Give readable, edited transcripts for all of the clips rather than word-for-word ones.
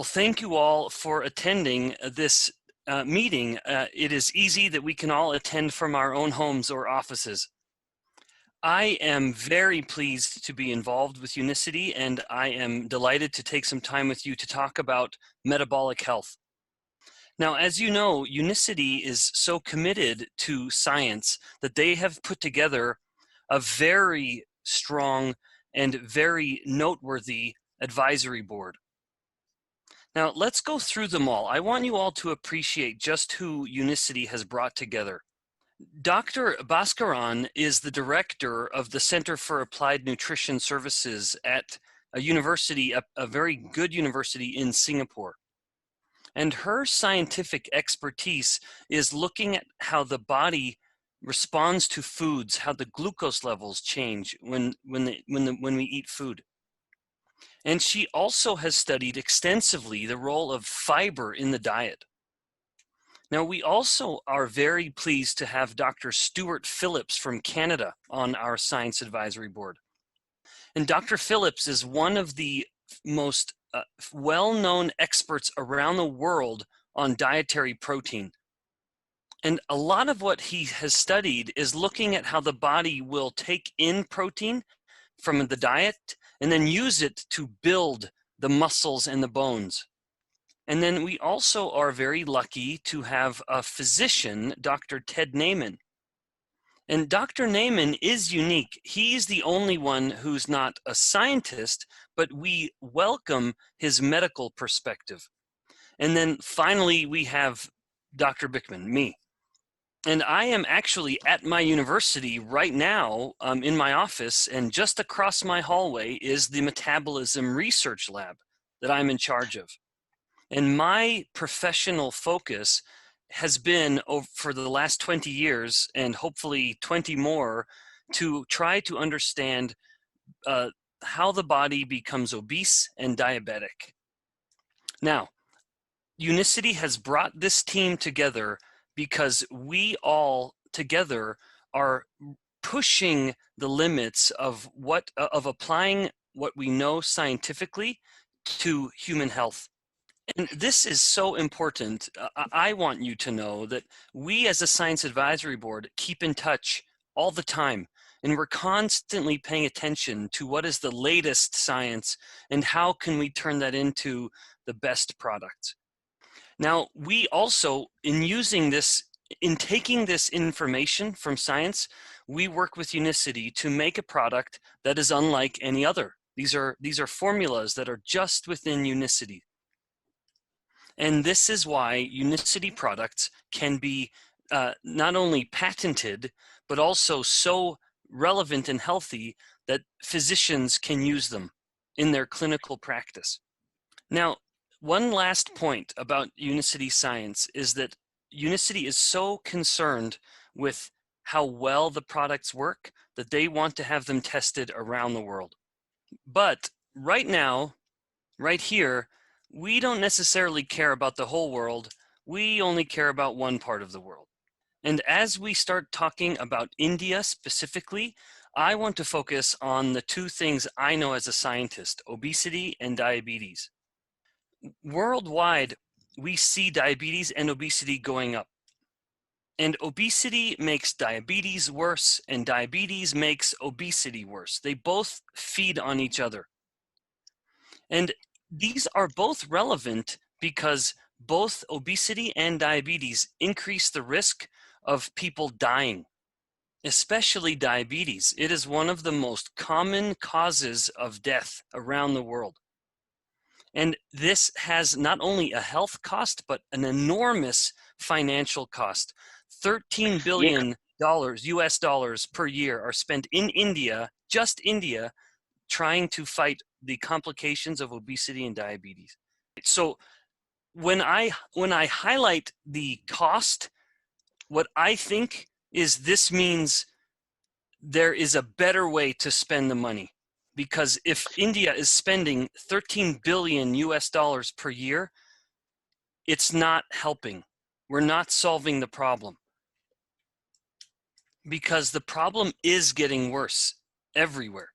Well, thank you all for attending this meeting. It is easy that we can all attend from our own homes or offices. I am very pleased to be involved with Unicity, and I am delighted to take some time with you to talk about metabolic health. Now, as you know, Unicity is so committed to science that they have put together a very strong and very noteworthy advisory board. Now, let's go through them all. I want you all to appreciate just who Unicity has brought together. Dr. Bhaskaran is the director of the Center for Applied Nutrition Services at a university, a very good university in Singapore. And her scientific expertise is looking at how the body responds to foods, how the glucose levels change when we eat food. And she also has studied extensively the role of fiber in the diet. Now, we also are very pleased to have Dr. Stuart Phillips from Canada on our Science Advisory Board. And Dr. Phillips is one of the most well-known experts around the world on dietary protein. And a lot of what he has studied is looking at how the body will take in protein from the diet and then use it to build the muscles and the bones. And then we also are very lucky to have a physician, Dr. Ted Naiman. And Dr. Naiman is unique. He's the only one who's not a scientist, but we welcome his medical perspective. And then finally, we have Dr. Bikman, me. And I am actually at my university right now in my office, and just across my hallway is the Metabolism Research Lab that I'm in charge of. And my professional focus has been for the last 20 years, and hopefully 20 more, to try to understand how the body becomes obese and diabetic. Now, Unicity has brought this team together because we all together are pushing the limits of applying what we know scientifically to human health. And this is so important. I want you to know that we as a Science Advisory Board keep in touch all the time, and we're constantly paying attention to what is the latest science and how can we turn that into the best product. Now, we also, in taking this information from science, we work with Unicity to make a product that is unlike any other. These are formulas that are just within Unicity. And this is why Unicity products can be not only patented, but also so relevant and healthy that physicians can use them in their clinical practice. Now, one last point about Unicity science is that Unicity is so concerned with how well the products work that they want to have them tested around the world. But right now, right here, we don't necessarily care about the whole world. We only care about one part of the world. And as we start talking about India specifically, I want to focus on the two things I know as a scientist: obesity and diabetes. Worldwide, we see diabetes and obesity going up. And obesity makes diabetes worse, and diabetes makes obesity worse. They both feed on each other. And these are both relevant because both obesity and diabetes increase the risk of people dying, especially diabetes. It is one of the most common causes of death around the world. And this has not only a health cost, but an enormous financial cost. $13 billion US dollars per year are spent in India, just India, trying to fight the complications of obesity and diabetes. So when I highlight the cost, what I think is this means there is a better way to spend the money. Because if India is spending 13 billion US dollars per year, it's not helping. We're not solving the problem. Because the problem is getting worse everywhere.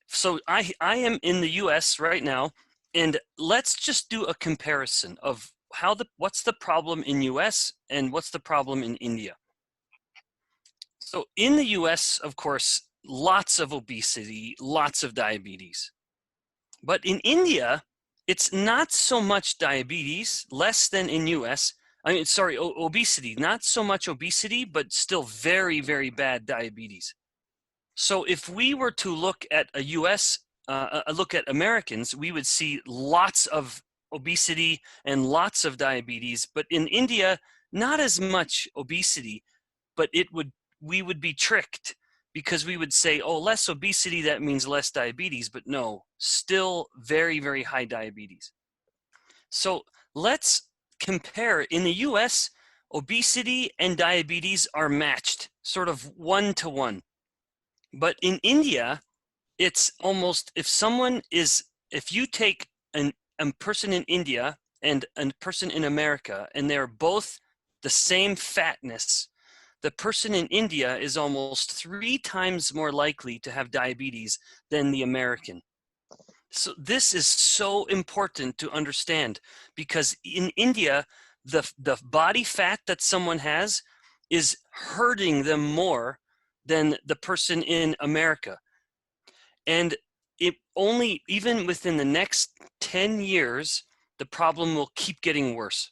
So I am in the US right now, And let's just do a comparison of what's the problem in US and what's the problem in India. So in the US, of course, lots of obesity, lots of diabetes. But in India, it's not so much diabetes, less than in US. I mean, sorry, obesity, not so much obesity, but still very, very bad diabetes. So if we were to look at a US, look at Americans, we would see lots of obesity and lots of diabetes. But in India, not as much obesity, but we would be tricked because we would say, oh, less obesity, that means less diabetes. But no, still very, very high diabetes. So let's compare. In the US, obesity and diabetes are matched, sort of 1-to-1. But in India, it's almost, if you take a person in India and a person in America, and they're both the same fatness, the person in India is almost 3 times more likely to have diabetes than the American. So this is so important to understand, because in India, the body fat that someone has is hurting them more than the person in America. And even within the next 10 years, the problem will keep getting worse.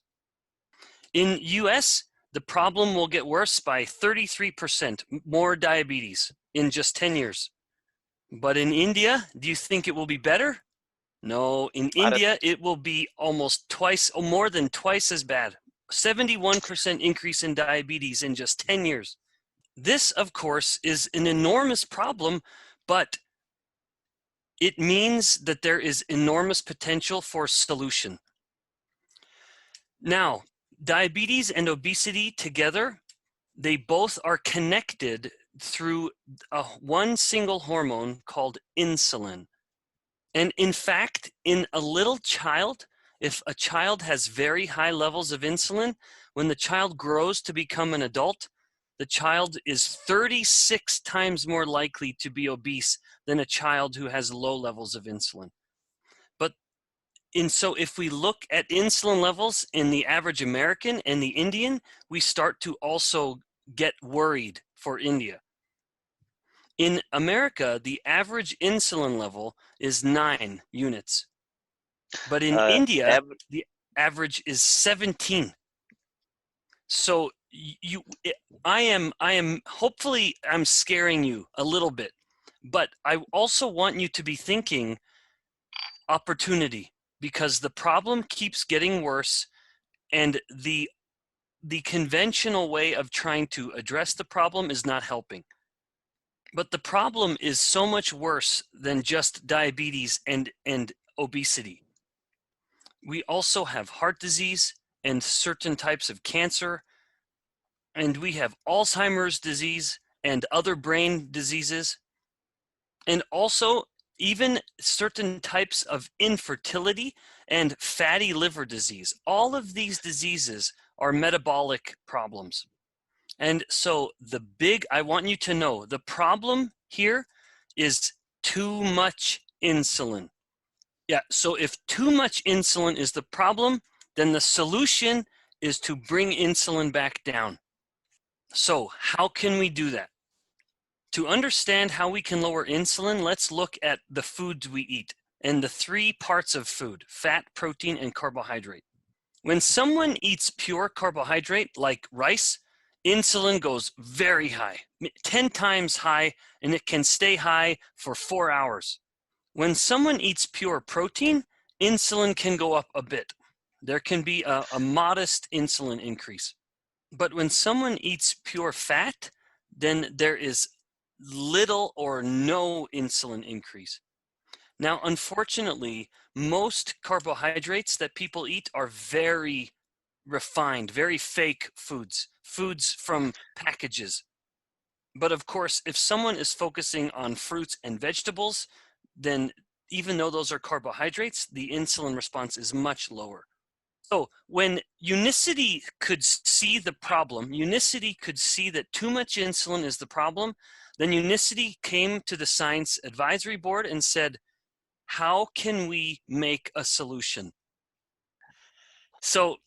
In US, the problem will get worse by 33% more diabetes in just 10 years. But in India, do you think it will be better? No, in India, it will be almost twice, or more than twice as bad. 71% increase in diabetes in just 10 years. This, of course, is an enormous problem, but it means that there is enormous potential for solution. Now, diabetes and obesity together, they both are connected through one single hormone called insulin. And in fact, in a little child, if a child has very high levels of insulin, when the child grows to become an adult, the child is 36 times more likely to be obese than a child who has low levels of insulin. So if we look at insulin levels in the average American and the Indian, we start to also get worried for India. In America, the average insulin level is 9 units. But in India, the average is 17. So I am hopefully I'm scaring you a little bit, but I also want you to be thinking opportunity, because the problem keeps getting worse, and the conventional way of trying to address the problem is not helping. But the problem is so much worse than just diabetes and obesity. We also have heart disease and certain types of cancer, and we have Alzheimer's disease and other brain diseases, and also even certain types of infertility and fatty liver disease. All of these diseases are metabolic problems. And so I want you to know, the problem here is too much insulin. Yeah, so if too much insulin is the problem, then the solution is to bring insulin back down. So how can we do that? To understand how we can lower insulin, let's look at the foods we eat and the 3 parts of food: fat, protein, and carbohydrate. When someone eats pure carbohydrate like rice, insulin goes very high, 10 times high, and it can stay high for 4 hours. When someone eats pure protein, insulin can go up a bit. There can be a modest insulin increase. But when someone eats pure fat, then there is little or no insulin increase. Now, unfortunately, most carbohydrates that people eat are very refined, very fake foods from packages. But of course, if someone is focusing on fruits and vegetables, then even though those are carbohydrates, the insulin response is much lower. So when Unicity could see the problem, Unicity could see that too much insulin is the problem, then Unicity came to the Science Advisory Board and said, How can we make a solution? So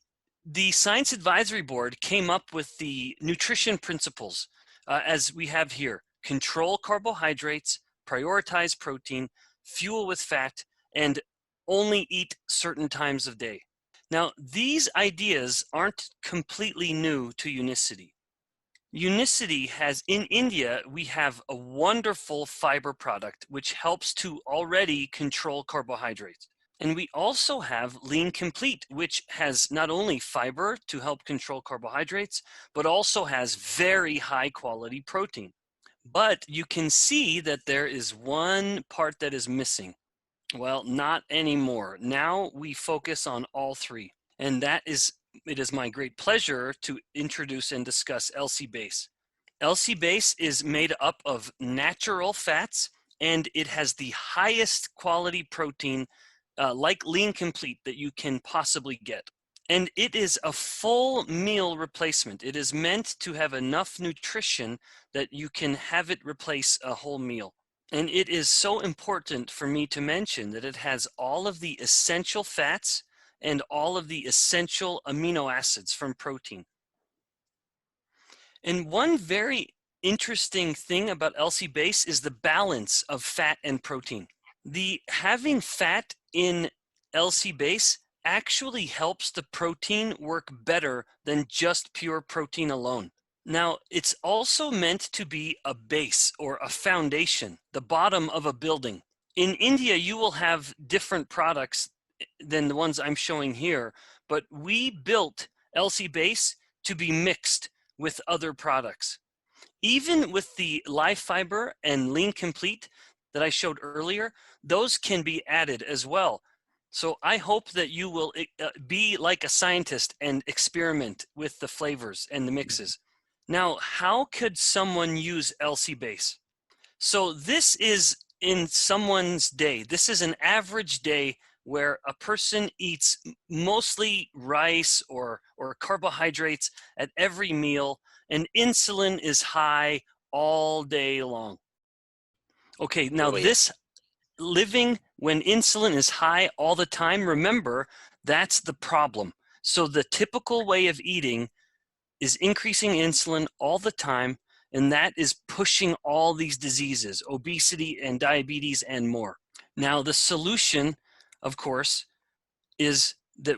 the Science Advisory Board came up with the nutrition principles as we have here: control carbohydrates, prioritize protein, fuel with fat, and only eat certain times of day. Now, these ideas aren't completely new to Unicity. Unicity has, in India, we have a wonderful fiber product which helps to already control carbohydrates. And we also have Lean Complete, which has not only fiber to help control carbohydrates, but also has very high quality protein. But you can see that there is one part that is missing. Well, not anymore. Now we focus on all three. And it is my great pleasure to introduce and discuss LC Base. LC Base is made up of natural fats, and it has the highest quality protein, like Lean Complete, that you can possibly get. And it is a full meal replacement. It is meant to have enough nutrition that you can have it replace a whole meal. And it is so important for me to mention that it has all of the essential fats and all of the essential amino acids from protein. And one very interesting thing about LC Base is the balance of fat and protein. The having fat in LC Base actually helps the protein work better than just pure protein alone. Now, it's also meant to be a base or a foundation, the bottom of a building. In India, you will have different products than the ones I'm showing here, but we built LC Base to be mixed with other products. Even with the live fiber and Lean Complete that I showed earlier, those can be added as well. So I hope that you will be like a scientist and experiment with the flavors and the mixes. Now, how could someone use LC Base? So this is in someone's day. This is an average day where a person eats mostly rice or carbohydrates at every meal, and insulin is high all day long. Okay, now this living when insulin is high all the time, remember, that's the problem. So the typical way of eating is increasing insulin all the time, and that is pushing all these diseases, obesity and diabetes and more. Now, the solution, of course, is that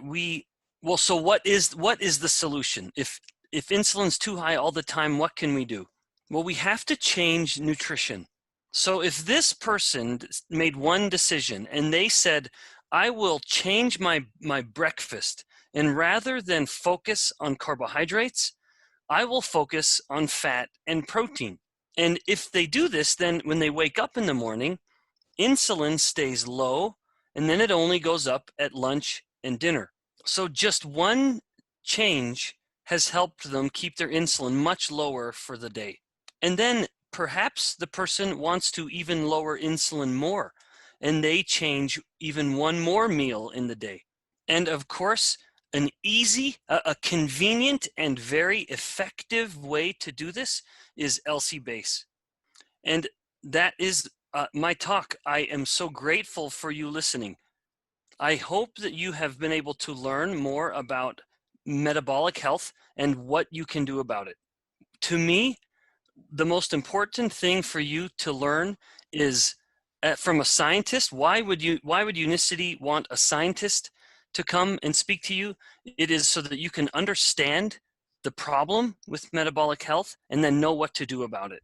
so what is the solution? If insulin's too high all the time, what can we do? Well, we have to change nutrition. So if this person made one decision and they said, I will change my breakfast, and rather than focus on carbohydrates, I will focus on fat and protein. And if they do this, then when they wake up in the morning, insulin stays low, and then it only goes up at lunch and dinner. So just one change has helped them keep their insulin much lower for the day. And then perhaps the person wants to even lower insulin more, and they change even one more meal in the day. And of course, an easy, a convenient and very effective way to do this is LC Base. And that is my talk. I am so grateful for you listening. I hope that you have been able to learn more about metabolic health and what you can do about it. To me, the most important thing for you to learn is from a scientist. Why would Unicity want a scientist to come and speak to you? It is so that you can understand the problem with metabolic health and then know what to do about it.